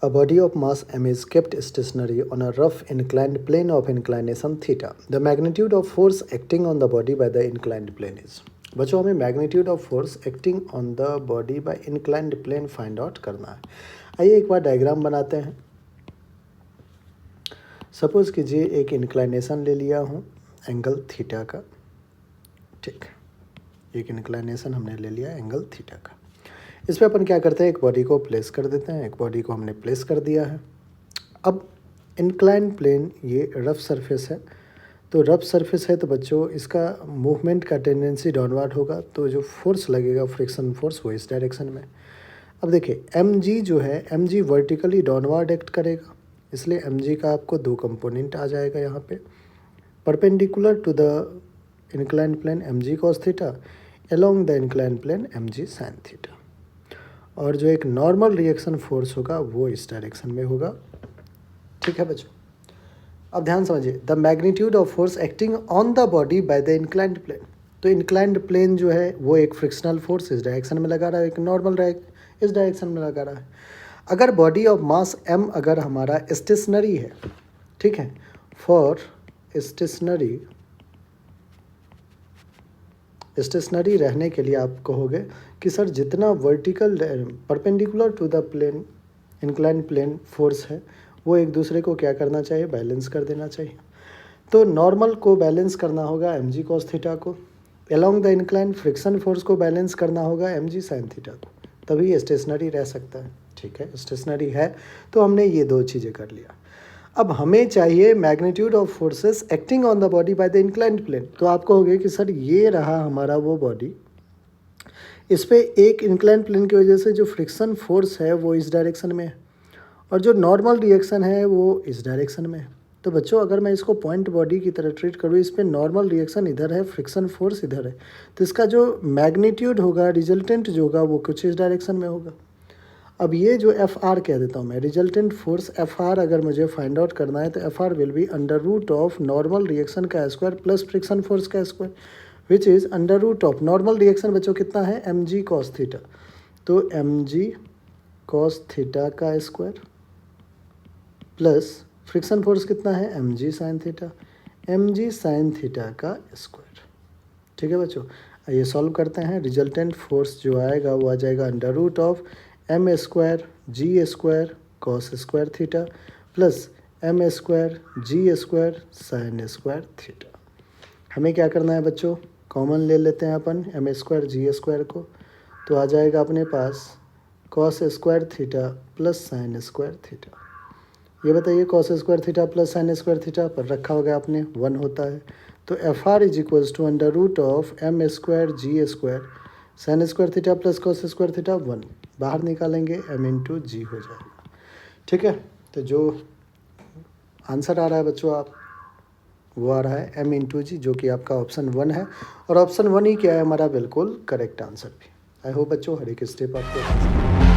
A body of mass m is kept stationary on a rough inclined plane of inclination theta. The magnitude of force acting on the body by the inclined plane is. बच्चों हमें magnitude of force acting on the body by inclined plane find out करना है। आइए एक बार diagram बनाते हैं। Suppose कीजिए एक इंक्लाइनेशन ले लिया हूँ एंगल थीटा का, ठीक, एक इंक्लाइनेशन हमने ले लिया एंगल थीटा का। इस पे अपन क्या करते हैं, एक बॉडी को प्लेस कर देते हैं। एक बॉडी को हमने प्लेस कर दिया है। अब इंक्लाइन प्लेन ये रफ सरफेस है, तो रफ सरफेस है तो बच्चों इसका मूवमेंट का टेंडेंसी डाउनवर्ड होगा, तो जो फोर्स लगेगा फ्रिक्शन फोर्स वो इस डायरेक्शन में। अब देखिए mg जो है, mg वर्टिकली डाउनवर्ड एक्ट करेगा, इसलिए mg का आपको दो कंपोनेंट आ जाएगा यहाँ पे। Perpendicular to the incline plane mg cos theta, along the incline plane mg sin theta. और जो एक नॉर्मल रिएक्शन फोर्स होगा वो इस डायरेक्शन में होगा, ठीक है बच्चों। अब ध्यान समझिए, the magnitude of force acting on the body by the inclined plane. तो इंक्लाइंड प्लेन जो है वो एक फ्रिक्शनल फोर्स इस डायरेक्शन में लगा रहा है, एक नॉर्मल इस डायरेक्शन में लगा रहा है। अगर बॉडी ऑफ मास m अगर हमारा स्टेशनरी है, ठीक है, फॉर स्टेशनरी रहने के लिए आप कहोगे कि सर जितना vertical perpendicular to the plane incline plane force है वो एक दूसरे को क्या करना चाहिए, बैलेंस कर देना चाहिए। तो नॉर्मल को बैलेंस करना होगा mg cos थीटा को, along the incline friction force को बैलेंस करना होगा mg sin थीटा को, तभी स्टेशनरी रह सकता है, ठीक है। स्टेशनरी है तो हमने ये दो चीज़ें कर लिया। अब हमें चाहिए magnitude of forces acting on the body by the inclined plane. तो आप कहोगे कि सर ये रहा हमारा वो बॉडी, इस पे एक इंक्लाइंड प्लेन की वजह से जो फ्रिक्शन फोर्स है वो इस डायरेक्शन में है और जो नॉर्मल रिएक्शन है वो इस डायरेक्शन में है। तो बच्चों अगर मैं इसको पॉइंट बॉडी की तरह ट्रीट करूँ, इस पर नॉर्मल रिएक्शन इधर है, फ्रिक्शन फोर्स इधर है, तो इसका जो मैग्नीट्यूड होगा, रिजल्टेंट जो होगा वो कुछ इस डायरेक्शन में होगा। अब ये जो एफ आर कह देता हूँ मैं, रिजल्टेंट फोर्स एफ आर अगर मुझे फाइंड आउट करना है तो F R will be under root of normal reaction का स्क्वायर प्लस फ्रिक्शन फोर्स का square, which is under root of normal reaction बच्चों कितना है, mg cos थीटा, तो mg cos थीटा का स्क्वायर प्लस फ्रिक्शन फोर्स कितना है, mg sin theta, mg sin theta का स्क्वायर, ठीक है बच्चों। ये सॉल्व करते हैं। रिजल्टेंट फोर्स जो आएगा वो आ जाएगा under root of m square g square cos square theta plus m square g square sin square theta. हमें क्या करना है बच्चों, कॉमन ले लेते हैं अपन m स्क्वायर g स्क्वायर को, तो आ जाएगा अपने पास cos square theta plus sin square theta. ये बताइए cos square theta plus sin square theta पर रखा होगा आपने 1 होता है, तो F R is equals to under root of m square g square sin square theta plus cos square theta 1, बाहर निकालेंगे m इंटू जी हो जाएगा, ठीक है। तो जो आंसर आ रहा है बच्चों आप वो आ रहा है m इंटू जी, जो कि आपका ऑप्शन 1 है, और ऑप्शन 1 ही क्या है हमारा बिल्कुल करेक्ट आंसर भी। आई होप बच्चों हर एक स्टेप आपको